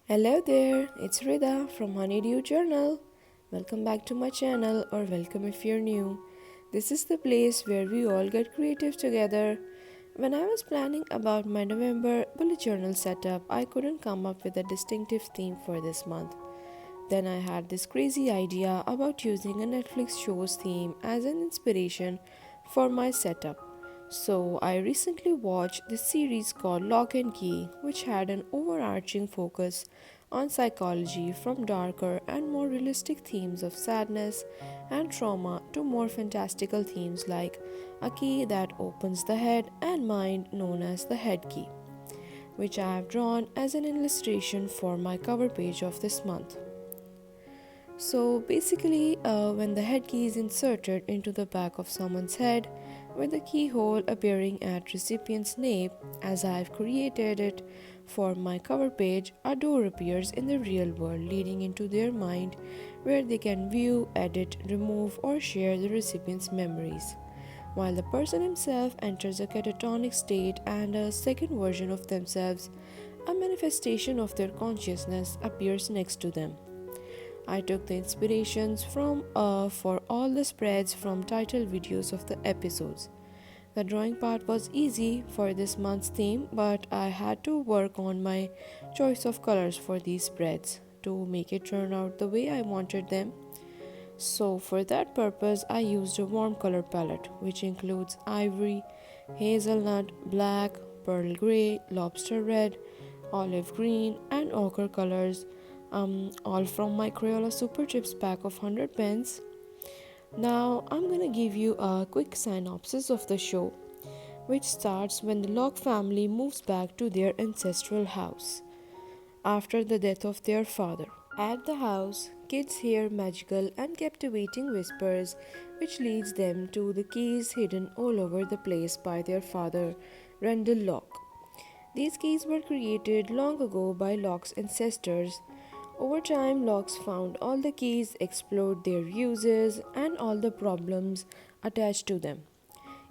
Hello there, it's Rida from Honeydew Journal. Welcome back to my channel, or welcome if you're new. This is the place where we all get creative together. When I was planning about my November bullet journal setup, I couldn't come up with a distinctive theme for this month. Then I had this crazy idea about using a Netflix show's theme as an inspiration for my setup. So I recently watched this series called Locke Key, which had an overarching focus on psychology from darker and more realistic themes of sadness and trauma to more fantastical themes like a key that opens the head and mind known as the head key, which I have drawn as an illustration for my cover page of this month. So basically, when the head key is inserted into the back of someone's head, with the keyhole appearing at recipient's nape, as I have created it for my cover page, a door appears in the real world leading into their mind where they can view, edit, remove, or share the recipient's memories. While the person himself enters a catatonic state and a second version of themselves, a manifestation of their consciousness, appears next to them. I took the inspirations from for all the spreads from title videos of the episodes. The drawing part was easy for this month's theme, but I had to work on my choice of colors for these spreads to make it turn out the way I wanted them. So for that purpose, I used a warm color palette which includes ivory, hazelnut, black, pearl grey, lobster red, olive green, and ochre colors, all from my Crayola Super Chips pack of 100 pens. Now I'm gonna give you a quick synopsis of the show, which starts when the Locke family moves back to their ancestral house after the death of their father. At the house, kids hear magical and captivating whispers, which leads them to the keys hidden all over the place by their father, Randall Locke. These keys were created long ago by Locke's ancestors. Over time, Locke found all the keys, explored their uses, and all the problems attached to them.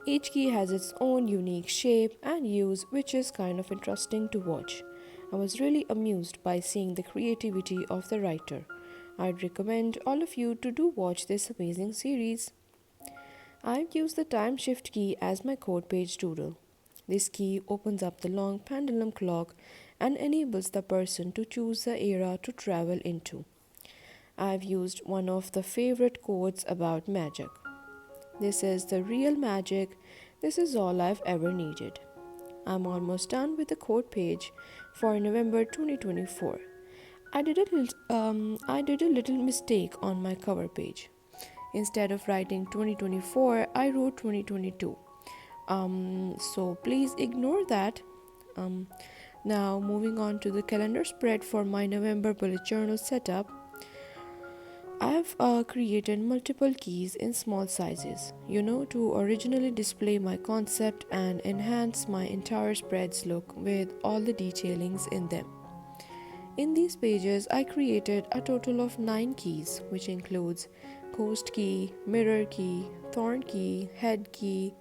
Each key has its own unique shape and use, which is kind of interesting to watch. I was really amused by seeing the creativity of the writer. I'd recommend all of you to do watch this amazing series. I've used the time shift key as my code page doodle. This key opens up the long pendulum clock and enables the person to choose the era to travel into. I've used one of the favorite quotes about magic. This is the real magic. This is all I've ever needed. I'm almost done with the code page for November 2024. I did a little mistake on my cover page. Instead of writing 2024, I wrote 2022. So please ignore that. Um, Now, moving on to the calendar spread for my November bullet journal setup, I've created multiple keys in small sizes, to originally display my concept and enhance my entire spread's look with all the detailings in them. In these pages, I created a total of 9 keys, which includes ghost key, mirror key, thorn key, head key,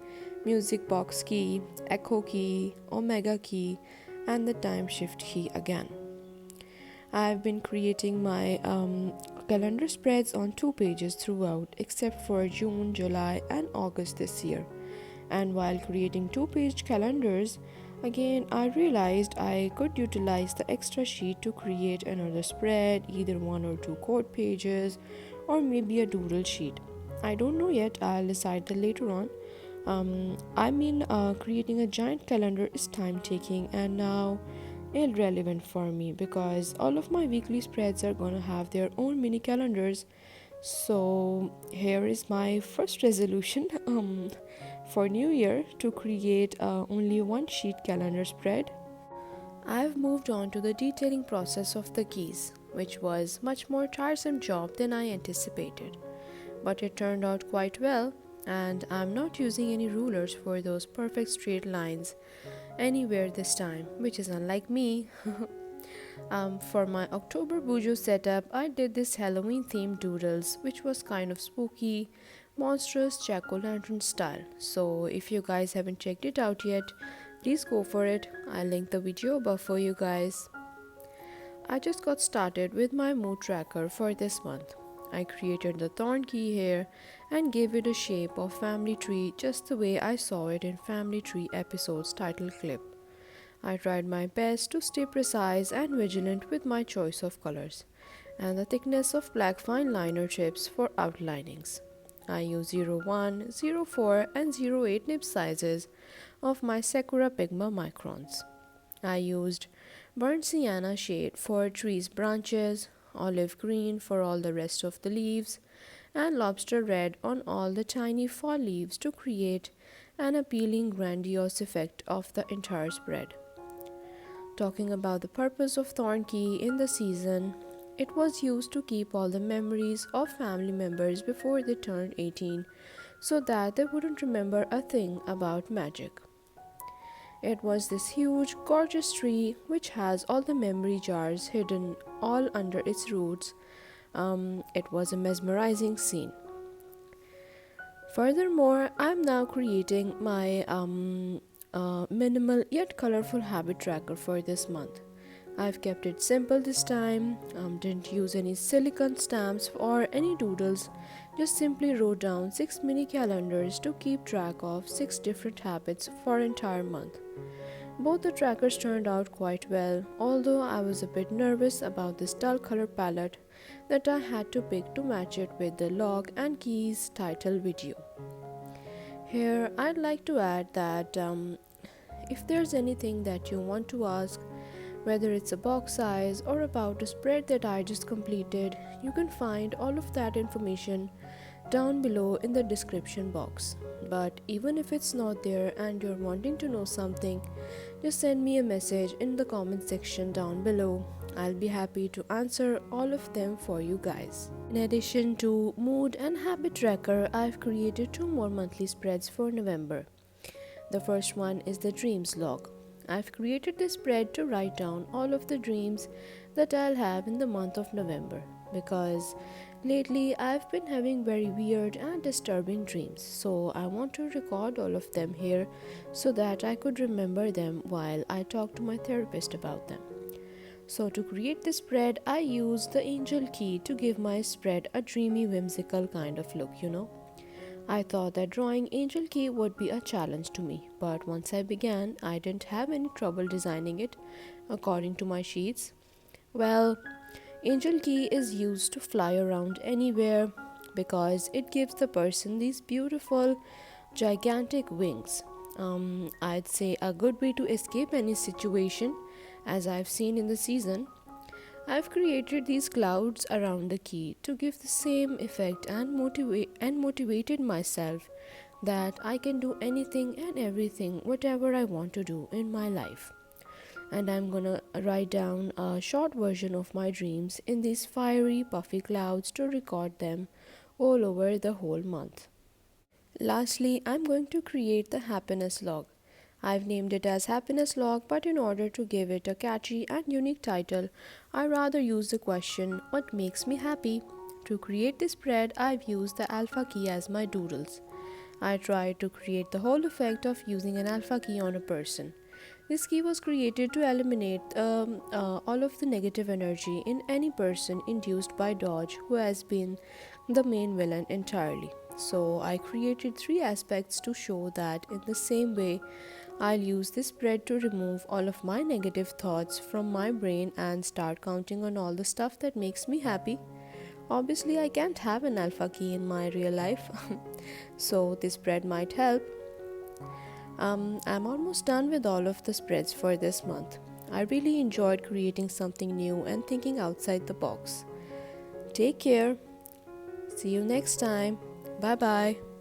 music box key, echo key, omega key, and the time shift key again. I've been creating my calendar spreads on 2 pages throughout, except for June, July, and August this year. And while creating 2-page calendars, again I realized I could utilize the extra sheet to create another spread, either 1 or 2 code pages, or maybe a doodle sheet. I don't know yet, I'll decide that later on. Creating a giant calendar is time taking and now irrelevant for me because all of my weekly spreads are gonna have their own mini calendars. So here is my first resolution for New Year to create only one sheet calendar spread. I've moved on to the detailing process of the keys, which was much more tiresome job than I anticipated, but it turned out quite well, and I'm not using any rulers for those perfect straight lines anywhere this time, which is unlike me. For my October Bujo setup, I did this Halloween themed doodles, which was kind of spooky, monstrous jack-o'-lantern style. So if you guys haven't checked it out yet, please go for it. I'll link the video above for you guys. I just got started with my mood tracker for this month. I created the thorn key here and gave it a shape of family tree just the way I saw it in Family Tree episode's title clip. I tried my best to stay precise and vigilant with my choice of colors and the thickness of black fine liner chips for outlinings. I use 01, 04 and 08 nib sizes of my Sakura Pigma microns. I used burnt sienna shade for trees' branches, olive green for all the rest of the leaves, and lobster red on all the tiny fall leaves to create an appealing grandiose effect of the entire spread. Talking about the purpose of thorn key in the season, it was used to keep all the memories of family members before they turned 18 so that they wouldn't remember a thing about magic. It was this huge, gorgeous tree which has all the memory jars hidden all under its roots. It was a mesmerizing scene. Furthermore, I'm now creating my minimal yet colorful habit tracker for this month. I've kept it simple this time, didn't use any silicone stamps or any doodles, just simply wrote down 6 mini calendars to keep track of 6 different habits for an entire month. Both the trackers turned out quite well, although I was a bit nervous about this dull color palette that I had to pick to match it with the Locke and Key's title video. Here, I'd like to add that if there's anything that you want to ask, whether it's a box size or about a spread that I just completed, you can find all of that information down below in the description box. But even if it's not there and you're wanting to know something, just send me a message in the comment section down below. I'll be happy to answer all of them for you guys. In addition to mood and habit tracker, I've created 2 more monthly spreads for November. The first one is the dreams log. I've created this spread to write down all of the dreams that I'll have in the month of November because lately I've been having very weird and disturbing dreams, so I want to record all of them here so that I could remember them while I talk to my therapist about them. So to create this spread, I used the angel key to give my spread a dreamy, whimsical kind of look, I thought that drawing angel key would be a challenge to me, but once I began, I didn't have any trouble designing it according to my sheets. Well, angel key is used to fly around anywhere because it gives the person these beautiful, gigantic wings. I'd say a good way to escape any situation, as I've seen in the season. I've created these clouds around the key to give the same effect and motivated myself that I can do anything and everything whatever I want to do in my life. And I'm gonna write down a short version of my dreams in these fiery puffy clouds to record them all over the whole month. Lastly, I'm going to create the happiness log. I've named it as Happiness Log, but in order to give it a catchy and unique title, I rather use the question, what makes me happy? To create this spread, I've used the alpha key as my doodles. I tried to create the whole effect of using an alpha key on a person. This key was created to eliminate all of the negative energy in any person induced by Dodge, who has been the main villain entirely. So I created 3 aspects to show that in the same way, I'll use this spread to remove all of my negative thoughts from my brain and start counting on all the stuff that makes me happy. Obviously, I can't have an alpha key in my real life, so this spread might help. I'm almost done with all of the spreads for this month. I really enjoyed creating something new and thinking outside the box. Take care. See you next time. Bye bye.